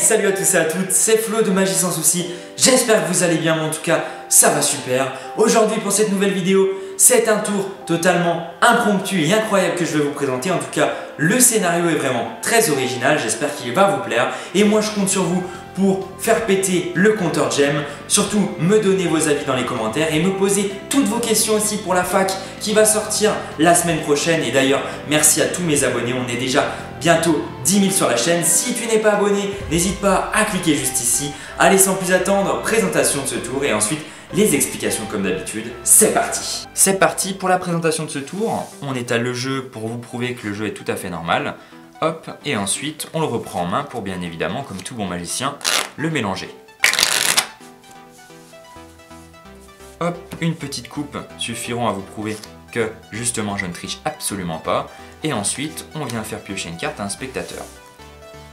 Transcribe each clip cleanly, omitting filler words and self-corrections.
Salut à tous et à toutes, c'est Flo de Magie Sans Soucis. J'espère que vous allez bien, mais en tout cas, ça va super. Aujourd'hui, pour cette nouvelle vidéo, c'est un tour totalement impromptu et incroyable que je vais vous présenter. En tout cas, le scénario est vraiment très original, j'espère qu'il va vous plaire. Et moi, je compte sur vous pour faire péter le compteur Gem. Surtout, me donner vos avis dans les commentaires et me poser toutes vos questions aussi pour la fac qui va sortir la semaine prochaine. Et d'ailleurs, merci à tous mes abonnés, on est déjà bientôt 10 000 sur la chaîne. Si tu n'es pas abonné, n'hésite pas à cliquer juste ici. Allez, sans plus attendre, présentation de ce tour et ensuite les explications comme d'habitude. C'est parti. C'est parti pour la présentation de ce tour. On étale le jeu pour vous prouver que le jeu est tout à fait normal. Hop, et ensuite on le reprend en main pour bien évidemment, comme tout bon magicien, le mélanger. Hop, une petite coupe suffiront à vous prouver que justement je ne triche absolument pas. Et ensuite, on vient faire piocher une carte à un spectateur.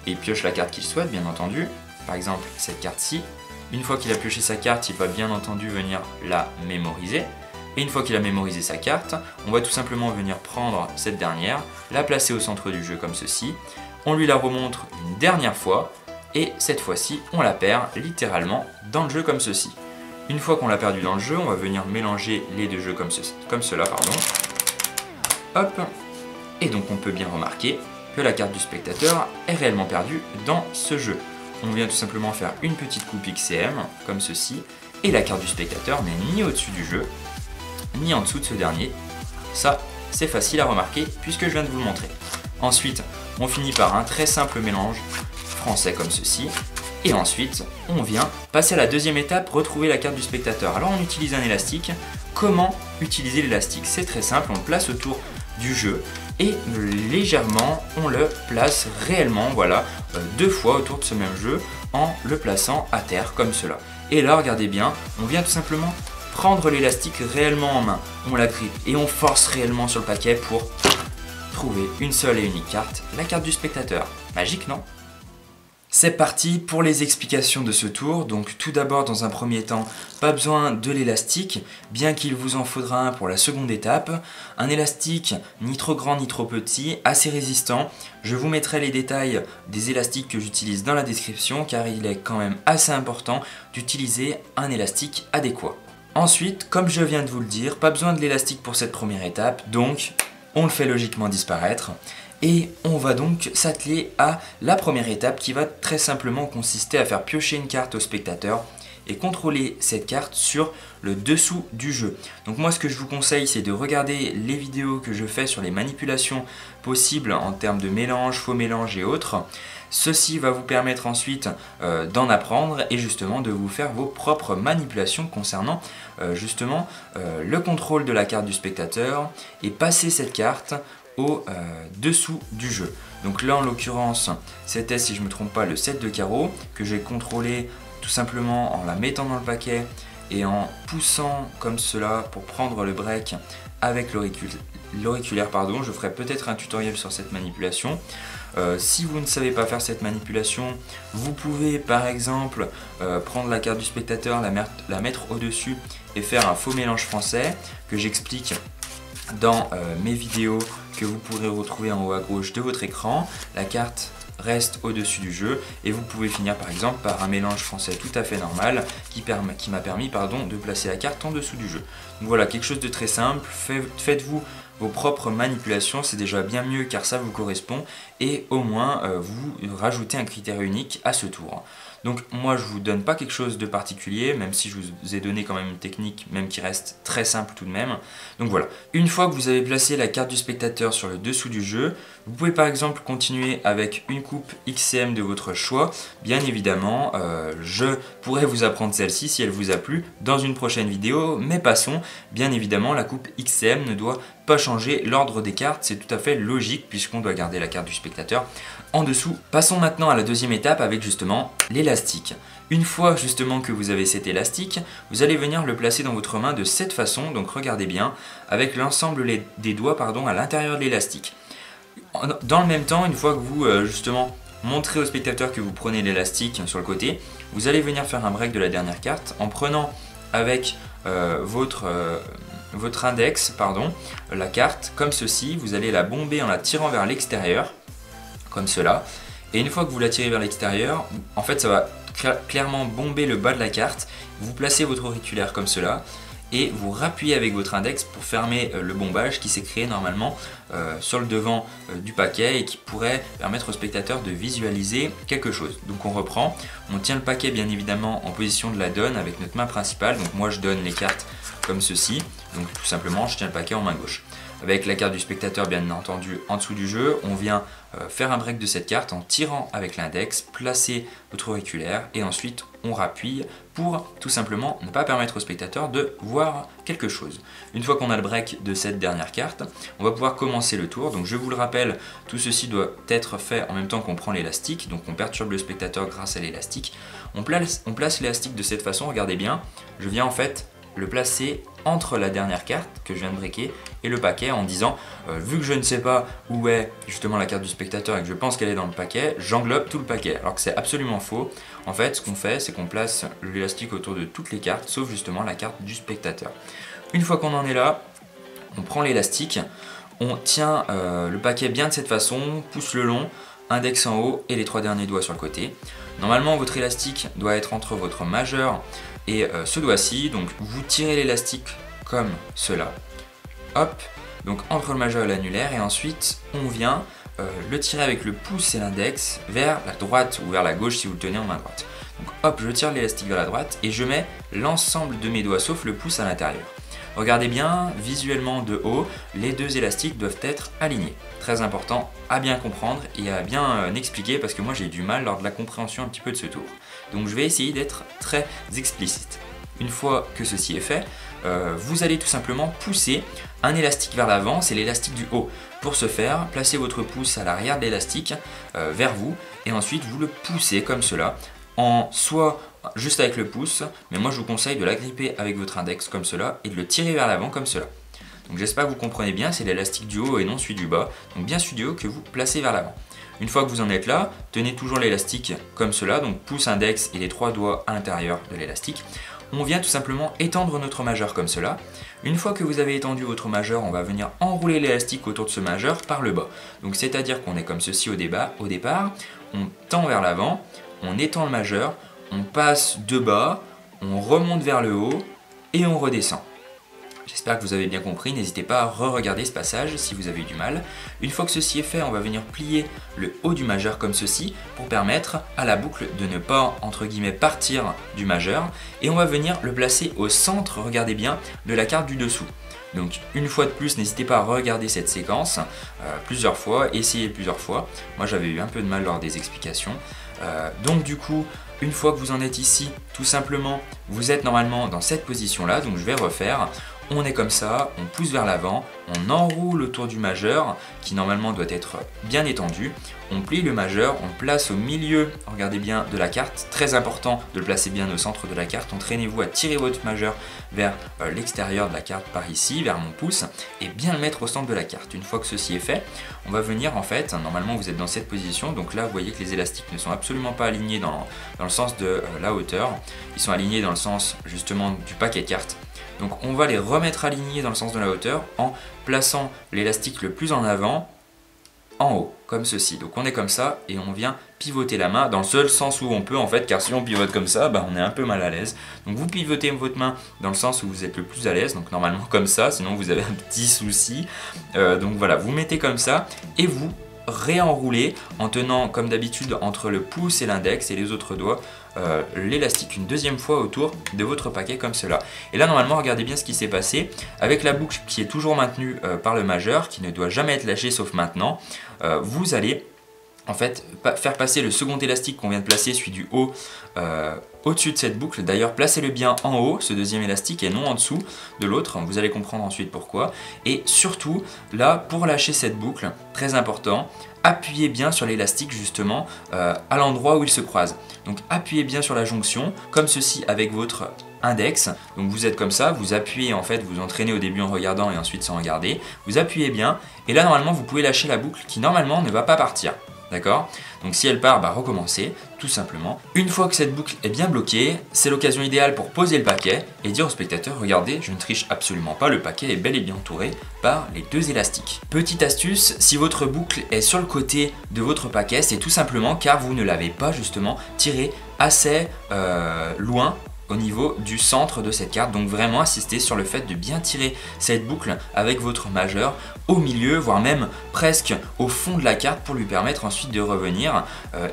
Et il pioche la carte qu'il souhaite, bien entendu. Par exemple, cette carte-ci. Une fois qu'il a pioché sa carte, il va bien entendu venir la mémoriser. Et une fois qu'il a mémorisé sa carte, on va tout simplement venir prendre cette dernière, la placer au centre du jeu comme ceci. On lui la remontre une dernière fois. Et cette fois-ci, on la perd littéralement dans le jeu comme ceci. Une fois qu'on l'a perdu dans le jeu, on va venir mélanger les deux jeux comme cela. Hop. Et donc on peut bien remarquer que la carte du spectateur est réellement perdue dans ce jeu. On vient tout simplement faire une petite coupe XCM, comme ceci, et la carte du spectateur n'est ni au-dessus du jeu, ni en dessous de ce dernier. Ça, c'est facile à remarquer puisque je viens de vous le montrer. Ensuite, on finit par un très simple mélange français comme ceci. Et ensuite, on vient passer à la deuxième étape, retrouver la carte du spectateur. Alors on utilise un élastique. Comment utiliser l'élastique? C'est très simple, on le place autour du jeu et légèrement on le place réellement, voilà, deux fois autour de ce même jeu en le plaçant à terre comme cela. Et là, regardez bien, on vient tout simplement prendre l'élastique réellement en main. On la grippe et on force réellement sur le paquet pour trouver une seule et unique carte, la carte du spectateur. Magique, non ? C'est parti pour les explications de ce tour. Donc tout d'abord, dans un premier temps, pas besoin de l'élastique, bien qu'il vous en faudra un pour la seconde étape. Un élastique ni trop grand ni trop petit, assez résistant. Je vous mettrai les détails des élastiques que j'utilise dans la description, car il est quand même assez important d'utiliser un élastique adéquat. Ensuite, comme je viens de vous le dire, pas besoin de l'élastique pour cette première étape, donc on le fait logiquement disparaître. Et on va donc s'atteler à la première étape qui va très simplement consister à faire piocher une carte au spectateur et contrôler cette carte sur le dessous du jeu. Donc moi, ce que je vous conseille, c'est de regarder les vidéos que je fais sur les manipulations possibles en termes de mélange, faux mélange et autres. Ceci va vous permettre ensuite d'en apprendre et justement de vous faire vos propres manipulations concernant justement le contrôle de la carte du spectateur et passer cette carte au dessous du jeu. Donc là en l'occurrence c'était, si je ne me trompe pas, le 7 de carreau que j'ai contrôlé tout simplement en la mettant dans le paquet et en poussant comme cela pour prendre le break avec l'auriculaire. Je ferai peut-être un tutoriel sur cette manipulation. Si vous ne savez pas faire cette manipulation, vous pouvez par exemple prendre la carte du spectateur, la mettre au-dessus et faire un faux mélange français que j'explique dans mes vidéos que vous pourrez retrouver en haut à gauche de votre écran. La carte reste au-dessus du jeu et vous pouvez finir par exemple par un mélange français tout à fait normal qui m'a permis de placer la carte en dessous du jeu. Donc voilà, quelque chose de très simple. Faites-vous vos propres manipulations, c'est déjà bien mieux car ça vous correspond et au moins vous rajoutez un critère unique à ce tour. Donc moi je vous donne pas quelque chose de particulier, même si je vous ai donné quand même une technique, même qui reste très simple tout de même. Donc voilà, une fois que vous avez placé la carte du spectateur sur le dessous du jeu, vous pouvez par exemple continuer avec une coupe XCM de votre choix. Bien évidemment, je pourrais vous apprendre celle-ci si elle vous a plu dans une prochaine vidéo, mais passons. Bien évidemment, la coupe XCM ne doit pas changer l'ordre des cartes, c'est tout à fait logique puisqu'on doit garder la carte du spectateur en dessous. Passons maintenant à la deuxième étape avec justement l'élastique. Une fois justement que vous avez cet élastique, vous allez venir le placer dans votre main de cette façon, donc regardez bien, avec l'ensemble des doigts à l'intérieur de l'élastique. Dans le même temps, une fois que vous justement montrez au spectateur que vous prenez l'élastique sur le côté, vous allez venir faire un break de la dernière carte en prenant avec votre index, la carte comme ceci. Vous allez la bomber en la tirant vers l'extérieur, comme cela. Et une fois que vous la tirez vers l'extérieur, en fait ça va clairement bomber le bas de la carte. Vous placez votre auriculaire comme cela et vous rappuyez avec votre index pour fermer le bombage qui s'est créé normalement sur le devant du paquet et qui pourrait permettre au spectateur de visualiser quelque chose. Donc on reprend, on tient le paquet bien évidemment en position de la donne avec notre main principale. Donc moi je donne les cartes comme ceci, donc tout simplement je tiens le paquet en main gauche. Avec la carte du spectateur bien entendu en dessous du jeu, on vient faire un break de cette carte en tirant avec l'index, placer votre auriculaire et ensuite on rappuie pour tout simplement ne pas permettre au spectateur de voir quelque chose. Une fois qu'on a le break de cette dernière carte, on va pouvoir commencer le tour. Donc je vous le rappelle, tout ceci doit être fait en même temps qu'on prend l'élastique, donc on perturbe le spectateur grâce à l'élastique. On place l'élastique de cette façon, regardez bien, je viens en fait le placer entre la dernière carte que je viens de breaker et le paquet en disant vu que je ne sais pas où est justement la carte du spectateur et que je pense qu'elle est dans le paquet, j'englobe tout le paquet, alors que c'est absolument faux. En fait ce qu'on fait c'est qu'on place l'élastique autour de toutes les cartes sauf justement la carte du spectateur. Une fois qu'on en est là, on prend l'élastique, on tient le paquet bien de cette façon, pouce le long, index en haut et les 3 derniers doigts sur le côté. Normalement votre élastique doit être entre votre majeur et ce doigt-ci, donc vous tirez l'élastique comme cela, hop, donc entre le majeur et l'annulaire, et ensuite on vient le tirer avec le pouce et l'index vers la droite ou vers la gauche si vous le tenez en main droite. Donc hop, je tire l'élastique vers la droite et je mets l'ensemble de mes doigts sauf le pouce à l'intérieur. Regardez bien, visuellement de haut, les deux élastiques doivent être alignés. Très important à bien comprendre et à bien expliquer parce que moi j'ai eu du mal lors de la compréhension un petit peu de ce tour. Donc je vais essayer d'être très explicite. Une fois que ceci est fait, vous allez tout simplement pousser un élastique vers l'avant, c'est l'élastique du haut. Pour ce faire, placez votre pouce à l'arrière de l'élastique vers vous et ensuite vous le poussez comme cela, en soit juste avec le pouce, mais moi je vous conseille de l'agripper avec votre index comme cela et de le tirer vers l'avant comme cela. Donc j'espère que vous comprenez bien, c'est l'élastique du haut et non celui du bas, donc bien celui du haut que vous placez vers l'avant. Une fois que vous en êtes là, tenez toujours l'élastique comme cela, donc pouce, index et les 3 doigts à l'intérieur de l'élastique. On vient tout simplement étendre notre majeur comme cela. Une fois que vous avez étendu votre majeur, on va venir enrouler l'élastique autour de ce majeur par le bas. Donc c'est-à-dire qu'on est comme ceci au départ, on tend vers l'avant, on étend le majeur, on passe de bas, on remonte vers le haut et on redescend. J'espère que vous avez bien compris, n'hésitez pas à re-regarder ce passage si vous avez eu du mal. Une fois que ceci est fait, on va venir plier le haut du majeur comme ceci pour permettre à la boucle de ne pas, entre guillemets, partir du majeur. Et on va venir le placer au centre, regardez bien, de la carte du dessous. Donc une fois de plus, n'hésitez pas à regarder cette séquence plusieurs fois, essayez plusieurs fois. Moi j'avais eu un peu de mal lors des explications. Donc du coup, une fois que vous en êtes ici, tout simplement, vous êtes normalement dans cette position-là, donc je vais refaire. On est comme ça, on pousse vers l'avant, on enroule autour du majeur qui normalement doit être bien étendu. On plie le majeur, on le place au milieu, regardez bien, de la carte. Très important de le placer bien au centre de la carte. Entraînez-vous à tirer votre majeur vers l'extérieur de la carte par ici, vers mon pouce, et bien le mettre au centre de la carte. Une fois que ceci est fait, on va venir en fait, normalement vous êtes dans cette position, donc là vous voyez que les élastiques ne sont absolument pas alignés dans le sens de la hauteur. Ils sont alignés dans le sens justement du paquet de cartes. Donc on va les remettre alignés dans le sens de la hauteur en plaçant l'élastique le plus en avant, en haut, comme ceci. Donc on est comme ça et on vient pivoter la main dans le seul sens où on peut en fait, car si on pivote comme ça, on est un peu mal à l'aise. Donc vous pivotez votre main dans le sens où vous êtes le plus à l'aise, donc normalement comme ça, sinon vous avez un petit souci. Donc voilà, vous mettez comme ça et vous réenroulez en tenant comme d'habitude entre le pouce et l'index et les autres doigts l'élastique une deuxième fois autour de votre paquet comme cela. Et là normalement regardez bien ce qui s'est passé avec la boucle qui est toujours maintenue par le majeur, qui ne doit jamais être lâchée sauf maintenant. Vous allez en fait faire passer le second élastique qu'on vient de placer, celui du haut, au-dessus de cette boucle. D'ailleurs placez-le bien en haut, ce deuxième élastique, et non en dessous de l'autre. Vous allez comprendre ensuite pourquoi. Et surtout là, pour lâcher cette boucle, très important, appuyez bien sur l'élastique justement à l'endroit où il se croise. Donc appuyez bien sur la jonction comme ceci avec votre index. Donc vous êtes comme ça, vous appuyez en fait, vous entraînez au début en regardant et ensuite sans regarder. Vous appuyez bien et là normalement vous pouvez lâcher la boucle qui normalement ne va pas partir. D'accord? Donc si elle part, recommencer, tout simplement. Une fois que cette boucle est bien bloquée, c'est l'occasion idéale pour poser le paquet et dire au spectateur, regardez, je ne triche absolument pas, le paquet est bel et bien entouré par les 2 élastiques. Petite astuce, si votre boucle est sur le côté de votre paquet, c'est tout simplement car vous ne l'avez pas justement tiré assez loin au niveau du centre de cette carte. Donc vraiment insister sur le fait de bien tirer cette boucle avec votre majeur au milieu, voire même presque au fond de la carte pour lui permettre ensuite de revenir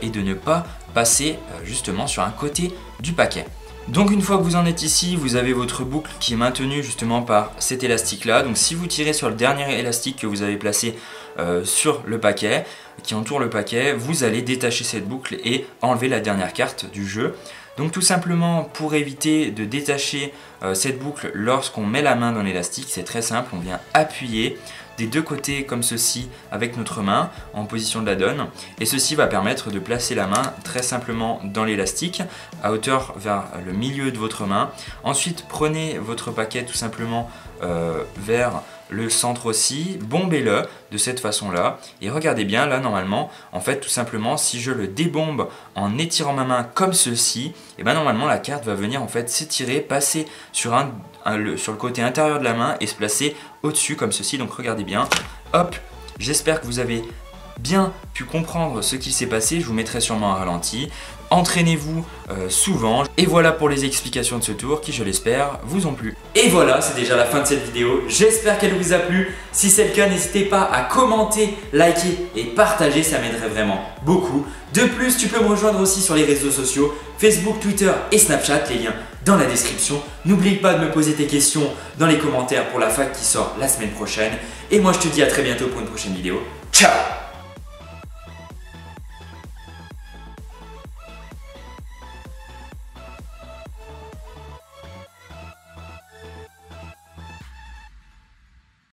et de ne pas passer justement sur un côté du paquet. Donc une fois que vous en êtes ici, vous avez votre boucle qui est maintenue justement par cet élastique là. Donc si vous tirez sur le dernier élastique que vous avez placé sur le paquet, qui entoure le paquet, vous allez détacher cette boucle et enlever la dernière carte du jeu. Donc tout simplement pour éviter de détacher cette boucle lorsqu'on met la main dans l'élastique, c'est très simple, on vient appuyer des 2 côtés comme ceci avec notre main en position de la donne et ceci va permettre de placer la main très simplement dans l'élastique à hauteur vers le milieu de votre main. Ensuite prenez votre paquet tout simplement vers le centre aussi, bombez-le de cette façon là et regardez bien là normalement en fait tout simplement si je le débombe en étirant ma main comme ceci, et normalement la carte va venir en fait s'étirer, passer sur sur le côté intérieur de la main et se placer au-dessus comme ceci. Donc regardez bien, hop, j'espère que vous avez bien pu comprendre ce qui s'est passé, je vous mettrai sûrement un ralenti. Entraînez-vous souvent. Et voilà pour les explications de ce tour qui, je l'espère, vous ont plu. Et voilà, c'est déjà la fin de cette vidéo. J'espère qu'elle vous a plu. Si c'est le cas, n'hésitez pas à commenter, liker et partager, ça m'aiderait vraiment beaucoup. De plus, tu peux me rejoindre aussi sur les réseaux sociaux, Facebook, Twitter et Snapchat, les liens dans la description. N'oublie pas de me poser tes questions dans les commentaires pour la fac qui sort la semaine prochaine. Et moi, je te dis à très bientôt pour une prochaine vidéo. Ciao!